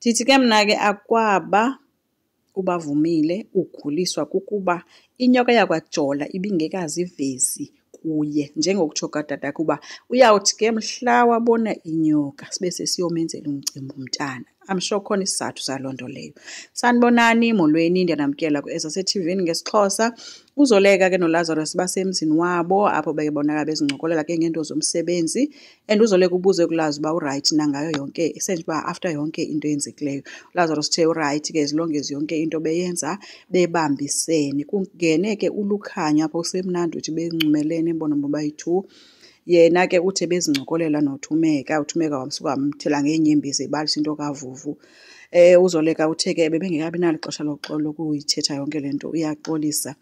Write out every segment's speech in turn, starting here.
Ndithi ke mna ke akwaba ubavumile ukhuliswa kukuba inyoka yakwaJola ibingekazivezi kuye njengokutsho katata kuba uyawuthi ke mhla wabona inyoka sibe sesiyomenzela umcimbi umntana. I'm sure khona isizathu saloo nto leyo. Sanibonani, molweni, ndiyanamkela esaseTV-ni ngesiXhosa. UZoleka ke noLazarus basemzini wabo apho bebonakala bezincokolela ke ngeento zomsebenzi and uZoleka ubuze kulazi uba urayithi nangayo yonke essentially uba after yonke into eyenzekileyo. ULazarus uthe urayithi ke as long as yonke into beyenza bebambisene. Kungene ke uLukhanya apho kusemnandi uthi bencumelene bona bobayi-2. Yena ke uthe bezincokolela noThumeka, uThumeka wamsuka wamthela ngeenyembezi ebalisa into kaVuvu. UZoleka uthe ke bebengekabi nalo ixesha lokuyithetha yonke le nto, uyaxolisa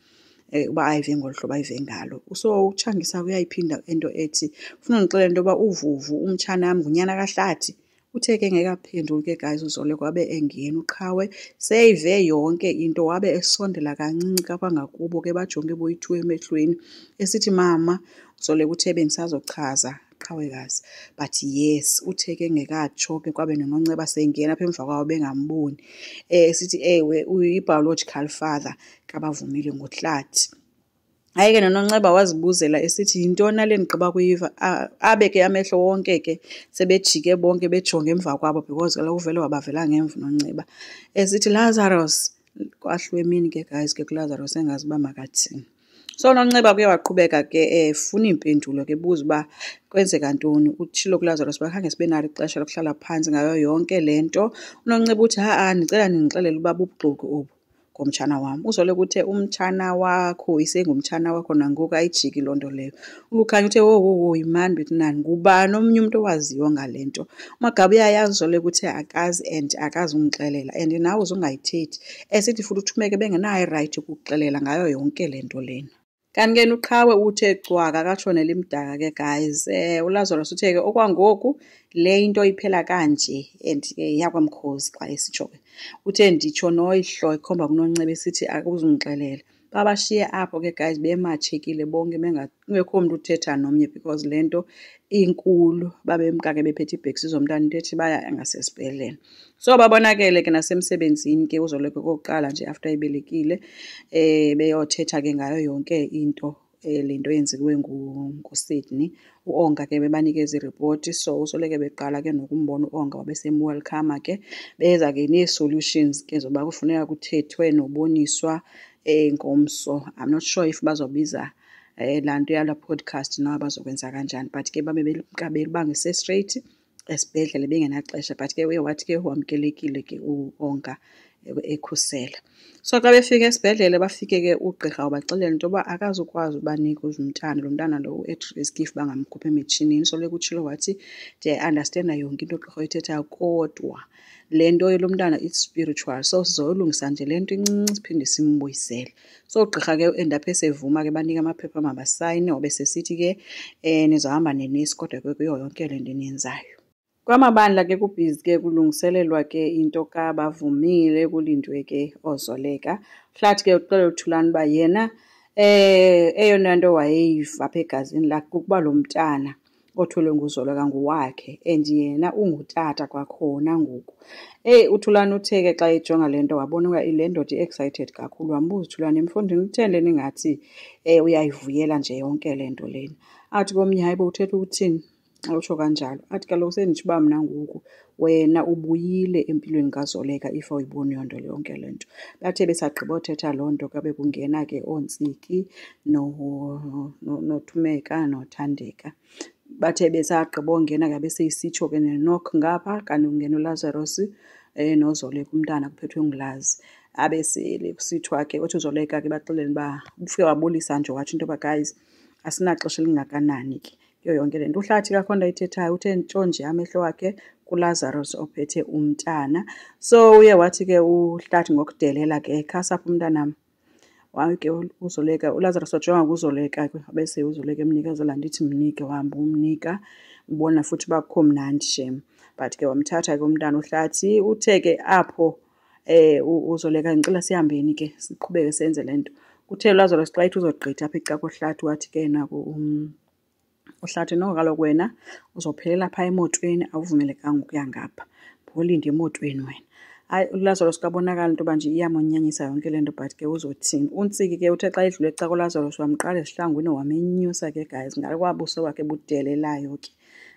uba ayive ngolu hlobo ayive ngalo. So uTshangisa uyayiphinda into ethi ufuna undixelela into yoba uVuvu umtshanam ngunyana kaHlathi. Uthe ke ngekaphenduli ke guys uZoleka wabe engena uqhawe seyive yonke into wabe esondela kancinci kwangakubo ke bajonge boyi-2 emehlweni esithi mama. UZoleka uthe bendisazochaza qhawekazi but yes uthe ke ngekatsho ke kwabe noNonceba sengena apha emva kwawo bengamboni sithi ewe uyi-biological father kaBavumile nguHlathi. Hayi ke noNonceba wazibuzela esithi yintoni le ndigqiba kuyiva abe ke amehlo wonke ke sebejike bonke bejonge emva kwabo because kaloku uvele wabavela ngemva uNonceba esithi Lazarus kwahlwa emini ke guys ke kuLazarus engazi uba makathini. So uNonceba kuye waqhubeka ke funa iimpendulo ke buza uba kwenzeka ntoni. Utshilo kuLazarus bakhange sibe nalo ixesha lokuhlala phantsi ngayo yonke le nto. uNonceba uthi ndicela nindixelele uba bubuxoki obu ngomtshana wam. UZoleka uthe umtshana wakho isengumtshana wakho nangoku ayijiki loo nto leyo. uLukhanya uthe wo yimani bethi nani ngubani omnye umntu owaziyo ngale nto. uMagaba uyayazi uZoleka uthe akazi and akazi ungixelela and nawe uzungayithethi esithi futhi uThumeka bengenayo irayithi ukukuxelela ngayo yonke le nto lena. Kanti ke uqhawe uthe cwaka katshonela imdaka ke guys. uLazarus uthe ke okwangoku le into iphela kanje and yakwamkhozi xa esitsho ke. Uthe nditsho noyihlo ikhomba kuNonceba esithi akuzungixelela. Babashiye apho ke guys bematshekile bonke kungekho mntu uthetha nomnye because le nto inkulu babemka ke bephethe ibhekisi zomntana into ethi baya ngasesibhedlele. So babonakele ke nasemsebenzini ke uZoleka okokuqala nje after ibelekile beyothetha ke ngayo yonke into le nto yenziwe nguSydney. uOnga ke bebanikeza iripoti so uZoleka beqala ke nokumbona uOnga wabesemwelcome ke beza ke nee-solutions ke zoba kufuneka kuthethwe noboniswa ngomso. I'm not sure if bazobiza laa nto yala podcast nawe bazokwenza kanjani but ke babengise straight esibhedlele bengenaxesha but ke uye wathi ke wamkelekile ke uOnga ekhusela. So xa befika esibhedlele bafike ke ugqirha wabaxelela into yoba akazukwazi ubanika umntana lo mntana lo at risk if bangamkhupha emitshinini. So lekutshilo wathi ndiyayi-understanda yonke into ugqirha oyithethayo kodwa le nto lo mntana it's spiritual so sizoyilungisa nje le nto incinci siphinde simbuyisele. So ugqirha ke endaphe esevuma ke banika amaphepha mabasayine wabesesithi ke nizohamba nenesi kodwa ke kuyo yonke le nto eniyenzayo. Kwamabandla ke kubhizi ke kulungiselelwa ke into kaBavumile kulindwe ke oZoleka. Hlathi ke uxelela uThulani uba yena eyona nto wayeyiva apha egazini lakhe kukuba lo mntana othwelwe nguZoleka nguwakhe and yena ungutata kwakhona ngoku. uThulani uthe ke xa ejonga le nto wabona uba le ndoda i-excited kakhulu. Wambuza uThulani emfondini utheni le ningathi uyayivuyela nje yonke le nto lena. Athi komnye hayi bo uthetha ukuthini xa utsho kanjalo. Athi kaloku senditsho uba mna ngoku wena ubuyile empilweni kaZoleka if awuyiboni yonto yonke le nto. Bathe besagqiba othetha loo nto kabe kungena ke oNtsiki noThumeka noThandeka. Bathe besagqiba ongena kabe seyisitsho ke neNock ngapha kanti kungena uLazarus noZoleka umntana kuphethwe ngulazi. Abesele kusithiwa ke othi uZoleka ke baxelele uba ufike wabulisa nje watsho into yoba guys asinaxesha elingakanani ke kuyo yonke le nto. uHlathi kakhona into ayithethayo uthe ntshonje amehlo wakhe kuLazarus ophethe umntana. So uye wathi ke uHlathi ngokudelela ke khasapha umntanam. Waye ke uZoleka uLazarus wajonga kuZoleka ke bese uZoleka emnikezela ndithi mnike wahamba umnika ubona futhi uba kukho mnandi shem but ke wamthatha ke umntana uHlathi. Uthe ke apho uZoleka ngicela sihambeni ke siqhubeke senze le nto. Kuthe uLazarus xa ithi uzogqitha apha ecaka uHlathi wathi ke naku uHlathi no kaloku wena uzophelela phaa emotweni awuvumelekanga ukuya ngapha pholinda emotweni wena. Hayi, uLazarus kabonakala into yoba nje iyamonyanyisa yonke le nto, but ke uzothini. UNtsiki ke uthe xa edlule ecawa uLazarus wamqala esihlangwini wamenyusa ke guys, ngalo kwabuso bakhe budelelayo ke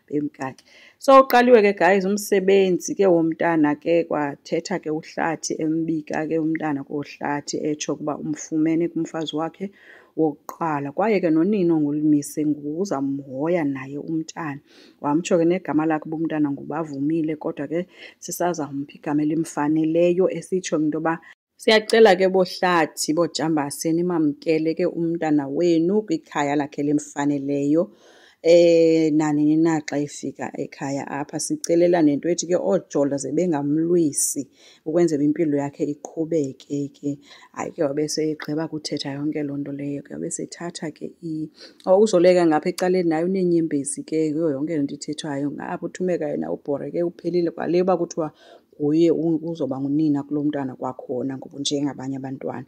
bemkakhe. So uqaliwe ke guys umsebenzi ke womntana ke, kwathetha ke uHlathi embika ke umntana koHlathi etsho ukuba umfumene kumfazi wakhe wokuqala, kwaye ke nonina onguLimise nguzamhoya naye umntana. Wamtsho ke negama lakhe uba umntana nguBavumile, kodwa ke sisazampha igama elimfaneleyo esitsho into yoba siyacela ke boHlathi boJambase nimamkele ke umntana wenu kwikhaya lakhe elimfaneleyo. Nanini na xa efika ekhaya apha sicelela nento ethi ke ooJola ze bengamlwisi ukwenzela impilo yakhe iqhubeke ke. Hayi ke wabe segqiba kuthetha yonke loo nto leyo ke wabe sethatha ke uzoleka ngapha ecaleni naye uneenyembezi ke yiyo yonke le nto ithethwayo. Ngapha uthumeka yena ubhore ke uphelile kwale uba kuthiwa nguye uzoba ngunina kulo mntwana kwakhona njengabanye abantwana.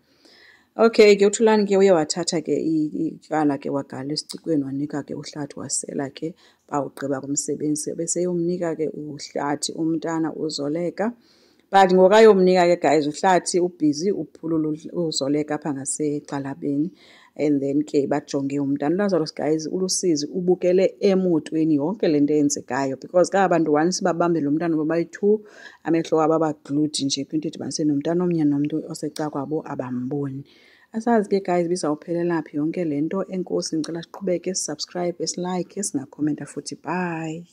Okay ke uThulani ke uye wathatha ke ityala ke wagalela esicikweni wanika ke uHlathi wasela ke bawugqiba kumsebenzi. Beseyomnika ke uHlathi umntana uZoleka, but ngokayomnika ke guys uHlathi ubhizi uphulula uZoleka apha ngasegxalabeni, and then ke bajonge umntana. uLazarus guys ulusizi ubukele emotweni yonke le nto eyenzekayo, because ka bantu once babambe lo mntana babayi-2 amehlo wabo aba-glued nje kwinto edibanise nomntana omnye nomntu osecakwabo abamboni. Asazi ke guys bizawuphelela phi yonke le nto. Enkosi, ndicela siqhubeke sisubscribe, silike, singakhomenta futhi. Bye.